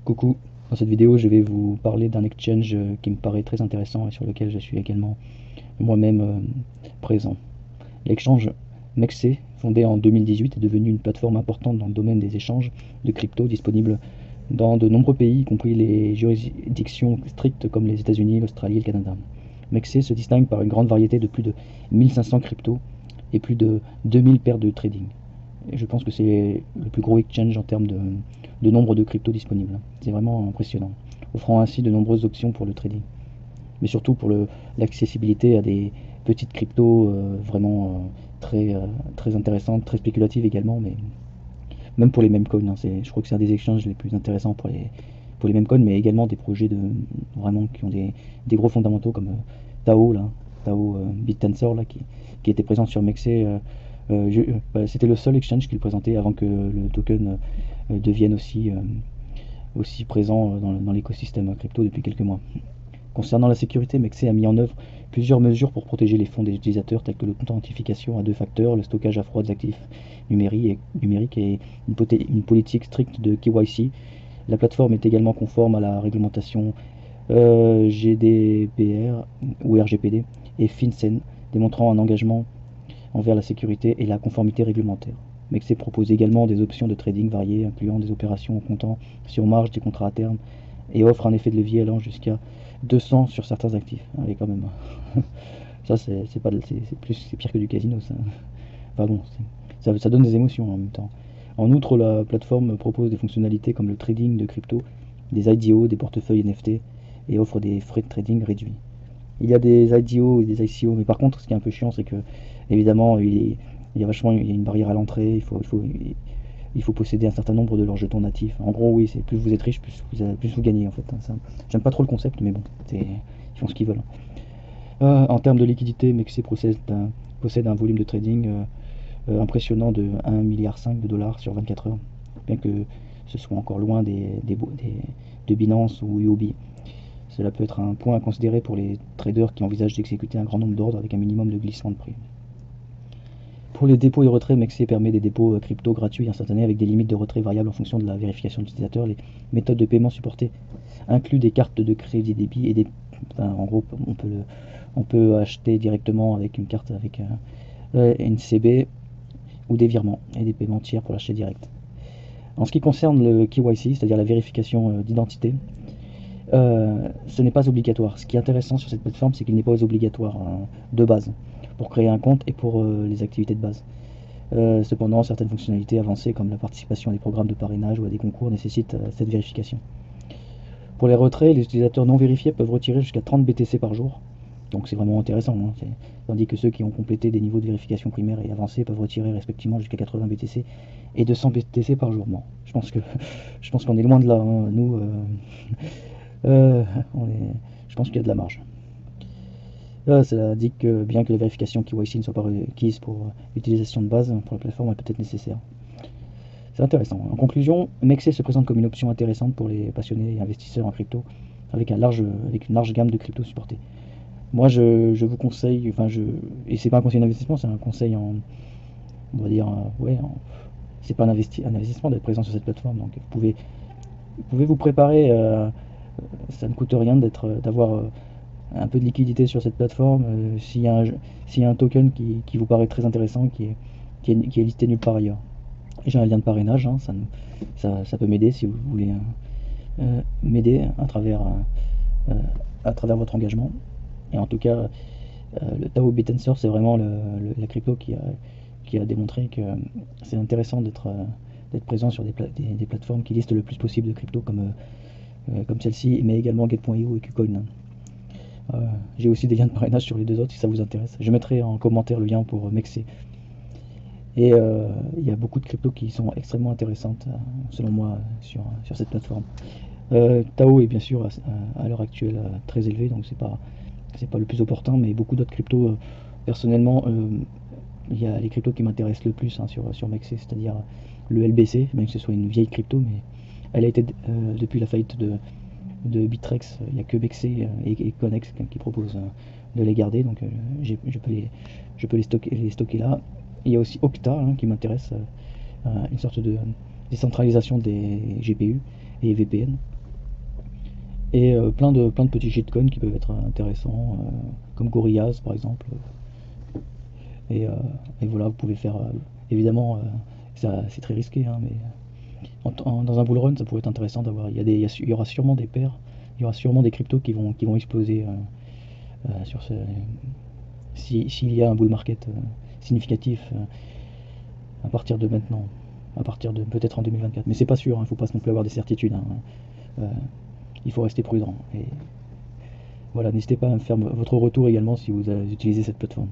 Coucou, dans cette vidéo je vais vous parler d'un exchange qui me paraît très intéressant et sur lequel je suis également moi-même présent. L'exchange MEXC, fondé en 2018, est devenu une plateforme importante dans le domaine des échanges de crypto disponible dans de nombreux pays, y compris les juridictions strictes comme les États-Unis, l'Australie et le Canada. MEXC se distingue par une grande variété de plus de 1500 cryptos et plus de 2000 paires de trading. Et je pense que c'est le plus gros exchange en termes de nombre de cryptos disponibles. C'est vraiment impressionnant, offrant ainsi de nombreuses options pour le trading. Mais surtout pour l'accessibilité à des petites cryptos vraiment très intéressantes, très spéculatives également, mais même pour les meme coins. Hein, je crois que c'est un des exchanges les plus intéressants pour les meme coins, mais également des projets vraiment qui ont des gros fondamentaux comme Tao, là, Tao BitTensor, là, qui était présent sur MEXC. C'était le seul exchange qu'il présentait avant que le token devienne aussi présent dans l'écosystème crypto depuis quelques mois. Concernant la sécurité, MEXC a mis en œuvre plusieurs mesures pour protéger les fonds des utilisateurs, telles que l'authentification à deux facteurs, le stockage à froid des actifs numériques et une politique stricte de KYC. La plateforme est également conforme à la réglementation GDPR ou RGPD et FinCEN, démontrant un engagement envers la sécurité et la conformité réglementaire. MEXC propose également des options de trading variées, incluant des opérations en comptant sur marge, des contrats à terme, et offre un effet de levier allant jusqu'à 200 sur certains actifs. Allez, quand même. Ça, c'est pire que du casino, ça. Enfin bon, ça donne des émotions en même temps. En outre, la plateforme propose des fonctionnalités comme le trading de crypto, des IDO, des portefeuilles NFT, et offre des frais de trading réduits. Il y a des IDO et des ICO, mais par contre, ce qui est un peu chiant, c'est que, évidemment, il y a une barrière à l'entrée, il faut posséder un certain nombre de leurs jetons natifs. En gros, oui, c'est plus vous êtes riche, plus vous gagnez, en fait. Hein. J'aime pas trop le concept, mais bon, ils font ce qu'ils veulent. En termes de liquidité, MEXC possède un volume de trading impressionnant de 1,5 milliard de dollars sur 24 heures, bien que ce soit encore loin de Binance ou Huobi. Cela peut être un point à considérer pour les traders qui envisagent d'exécuter un grand nombre d'ordres avec un minimum de glissement de prix. Pour les dépôts et retraits, MEXC permet des dépôts crypto gratuits instantanés avec des limites de retrait variables en fonction de la vérification de l'utilisateur. Les méthodes de paiement supportées incluent des cartes de crédit débit et en gros, on peut acheter directement avec une carte avec une CB ou des virements et des paiements tiers pour l'achat direct. En ce qui concerne le KYC, c'est-à-dire la vérification d'identité, ce n'est pas obligatoire. Ce qui est intéressant sur cette plateforme, c'est qu'il n'est pas obligatoire de base pour créer un compte et pour les activités de base. Cependant, certaines fonctionnalités avancées comme la participation à des programmes de parrainage ou à des concours nécessitent cette vérification. Pour les retraits, les utilisateurs non vérifiés peuvent retirer jusqu'à 30 BTC par jour. Donc c'est vraiment intéressant. Hein. Tandis que ceux qui ont complété des niveaux de vérification primaire et avancés peuvent retirer respectivement jusqu'à 80 BTC et 200 BTC par jour. Bon, je pense qu'on est loin de là. Hein. Nous, je pense qu'il y a de la marge. Là, ça indique que bien que la vérification KYC ne soit pas requise pour l'utilisation de base, pour la plateforme est peut-être nécessaire. C'est intéressant. En conclusion, MEXC se présente comme une option intéressante pour les passionnés et investisseurs en crypto, avec une large gamme de cryptos supportés. Moi, je vous conseille, et c'est pas un conseil d'investissement, c'est un conseil on va dire, c'est pas un investissement d'être présent sur cette plateforme, donc vous pouvez vous préparer, ça ne coûte rien d'avoir un peu de liquidité sur cette plateforme, s'il y a un token qui vous paraît très intéressant, qui est listé nulle part ailleurs. J'ai un lien de parrainage, hein, ça peut m'aider si vous voulez m'aider à travers votre engagement. Et en tout cas, le Tao BitTensor, c'est vraiment la crypto qui a démontré que c'est intéressant d'être présent sur des plateformes qui listent le plus possible de crypto comme celle-ci, mais également Get.io et KuCoin. J'ai aussi des liens de parrainage sur les deux autres si ça vous intéresse. Je mettrai en commentaire le lien pour MEXC. Et il y a beaucoup de cryptos qui sont extrêmement intéressantes, selon moi, sur cette plateforme. Tao est bien sûr à l'heure actuelle très élevé, donc c'est pas le plus opportun, mais beaucoup d'autres cryptos, personnellement, il y a les cryptos qui m'intéressent le plus hein, sur MEXC, c'est-à-dire le LBC, même que ce soit une vieille crypto, mais elle a été, depuis la faillite de Bitrex, il n'y a que BXC et Connex qui proposent de les garder, donc je peux les stocker là. Il y a aussi Octa hein, qui m'intéresse, une sorte de décentralisation des GPU et VPN. Et plein de petits shitcoins qui peuvent être intéressants, comme Gorillaz par exemple. Et, euh, et voilà, vous pouvez faire. Évidemment, c'est très risqué, hein, mais dans un bull run, ça pourrait être intéressant d'avoir. Il y aura sûrement des paires, il y aura sûrement des cryptos qui vont exploser sur ce. S'il y a un bull market significatif à partir de maintenant, à partir de peut-être en 2024. Mais c'est pas sûr, il ne faut pas non plus avoir des certitudes, hein. Euh, il faut rester prudent. Et voilà, n'hésitez pas à me faire votre retour également si vous utilisez cette plateforme.